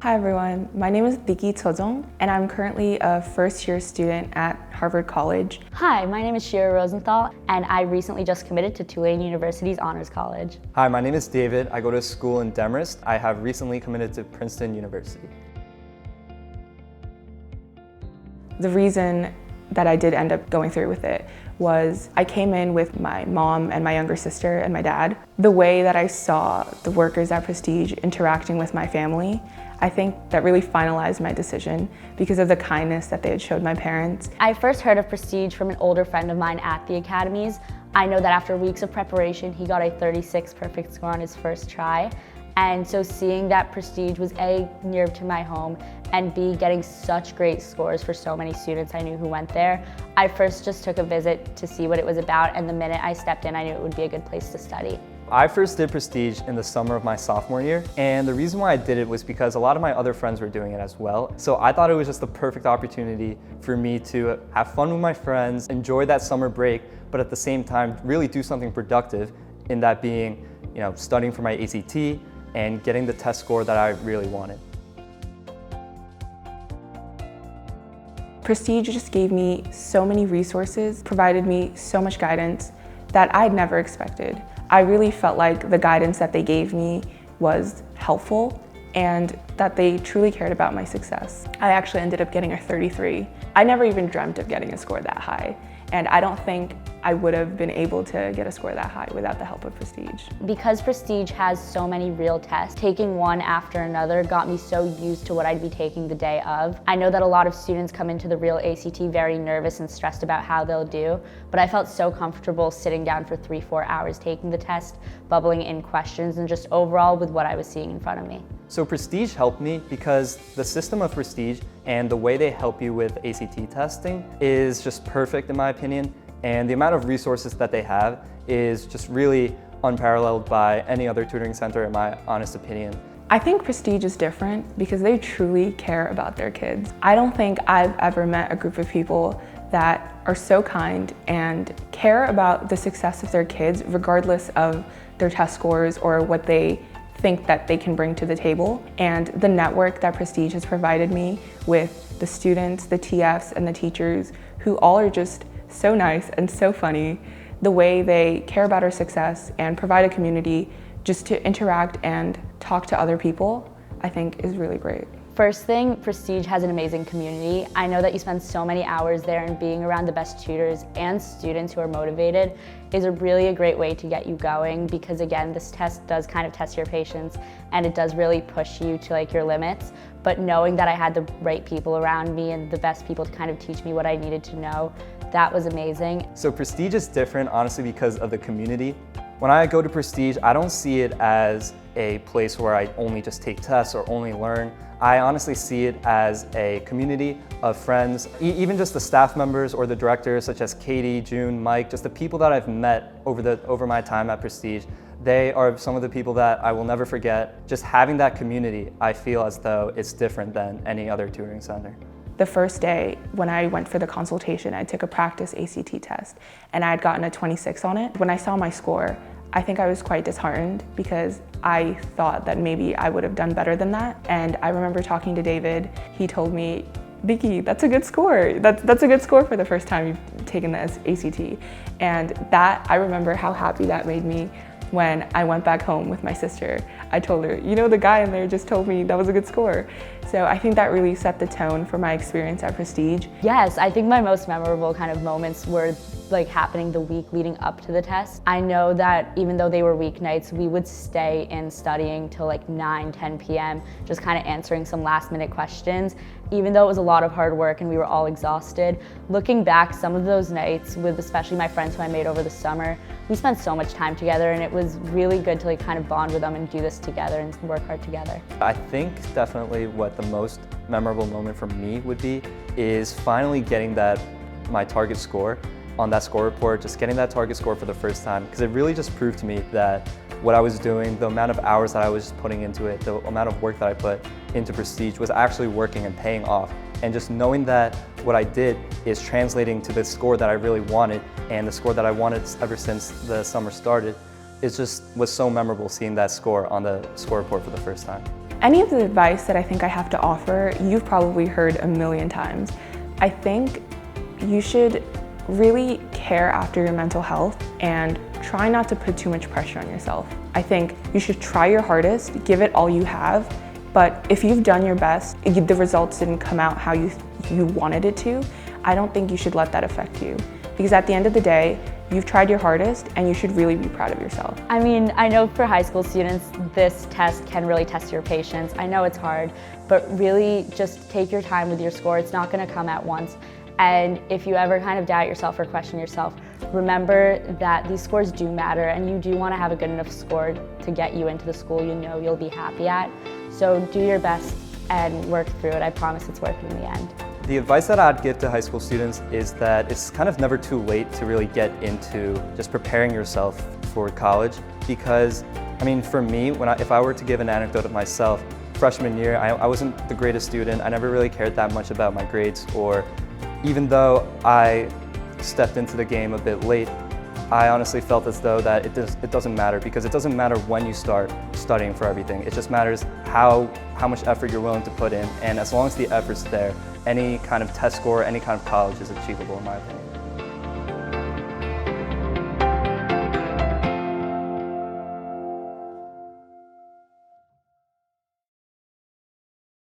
Hi everyone, my name is Diki Chojong and I'm currently a first-year student at Harvard College. Hi, my name is Shira Rosenthal and I recently just committed to Tulane University's Honors College. Hi, my name is David. I go to school in Demarest. I have recently committed to Princeton University. The reason that I did end up going through with it was I came in with my mom and my younger sister and my dad. The way that I saw the workers at Prestige interacting with my family, I think that really finalized my decision because of the kindness that they had showed my parents. I first heard of Prestige from an older friend of mine at the academies. I know that after weeks of preparation, he got a 36 perfect score on his first try. And so seeing that Prestige was A, near to my home, and B, getting such great scores for so many students I knew who went there, I first just took a visit to see what it was about, and the minute I stepped in, I knew it would be a good place to study. I first did Prestige in the summer of my sophomore year, and the reason why I did it was because a lot of my other friends were doing it as well. So I thought it was just the perfect opportunity for me to have fun with my friends, enjoy that summer break, but at the same time really do something productive, in that being, studying for my ACT and getting the test score that I really wanted. Prestige just gave me so many resources, provided me so much guidance that I'd never expected. I really felt like the guidance that they gave me was helpful and that they truly cared about my success. I actually ended up getting a 33. I never even dreamt of getting a score that high, and I don't think I would have been able to get a score that high without the help of Prestige. Because Prestige has so many real tests, taking one after another got me so used to what I'd be taking the day of. I know that a lot of students come into the real ACT very nervous and stressed about how they'll do, but I felt so comfortable sitting down for 3-4 hours taking the test, bubbling in questions, and just overall with what I was seeing in front of me. So Prestige helped me because the system of Prestige and the way they help you with ACT testing is just perfect in my opinion. And the amount of resources that they have is just really unparalleled by any other tutoring center in my honest opinion. I think Prestige is different because they truly care about their kids. I don't think I've ever met a group of people that are so kind and care about the success of their kids regardless of their test scores or what they think that they can bring to the table. And the network that Prestige has provided me with the students, the TFs, and the teachers who all are just so nice and so funny, the way they care about our success and provide a community just to interact and talk to other people, I think is really great. First thing, Prestige has an amazing community. I know that you spend so many hours there, and being around the best tutors and students who are motivated is really a great way to get you going, because again, this test does kind of test your patience and it does really push you to your limits. But knowing that I had the right people around me and the best people to kind of teach me what I needed to know, that was amazing. So Prestige is different honestly because of the community. When I go to Prestige, I don't see it as a place where I only just take tests or only learn. I honestly see it as a community of friends, even just the staff members or the directors such as Katie, June, Mike, just the people that I've met over my time at Prestige. They are some of the people that I will never forget. Just having that community, I feel as though it's different than any other tutoring center. The first day when I went for the consultation, I took a practice ACT test and I had gotten a 26 on it. When I saw my score, I think I was quite disheartened because I thought that maybe I would have done better than that. And I remember talking to David. He told me, Vicky, that's a good score. That's a good score for the first time you've taken the ACT. And that, I remember how happy that made me when I went back home with my sister. I told her, the guy in there just told me that was a good score. So I think that really set the tone for my experience at Prestige. Yes, I think my most memorable kind of moments were happening the week leading up to the test. I know that even though they were weeknights, we would stay in studying till 9-10 p.m. just kind of answering some last minute questions. Even though it was a lot of hard work and we were all exhausted, looking back, some of those nights with especially my friends who I made over the summer, we spent so much time together and it was really good to kind of bond with them and do this together and work hard together. I think definitely what the most memorable moment for me would be is finally getting my target score on that score report, just getting that target score for the first time, because it really just proved to me that what I was doing, the amount of hours that I was putting into it, the amount of work that I put into Prestige was actually working and paying off. And just knowing that what I did is translating to the score that I really wanted and the score that I wanted ever since the summer started, it just was so memorable seeing that score on the score report for the first time. Any of the advice that I think I have to offer, you've probably heard a million times. I think you should really care after your mental health and try not to put too much pressure on yourself. I think you should try your hardest, give it all you have, but if you've done your best, the results didn't come out how you wanted it to, I don't think you should let that affect you. Because at the end of the day, you've tried your hardest and you should really be proud of yourself. I mean, I know for high school students, this test can really test your patience. I know it's hard, but really just take your time with your score. It's not gonna come at once. And if you ever kind of doubt yourself or question yourself, remember that these scores do matter and you do wanna have a good enough score to get you into the school you know you'll be happy at. So do your best and work through it. I promise it's worth it in the end. The advice that I'd give to high school students is that it's kind of never too late to really get into just preparing yourself for college, because, I mean, for me, if I were to give an anecdote of myself, freshman year, I wasn't the greatest student. I never really cared that much about my grades, or even though I stepped into the game a bit late, I honestly felt as though that it doesn't matter, because it doesn't matter when you start studying for everything. It just matters how much effort you're willing to put in, and as long as the effort's there, any kind of test score, any kind of college is achievable in my opinion.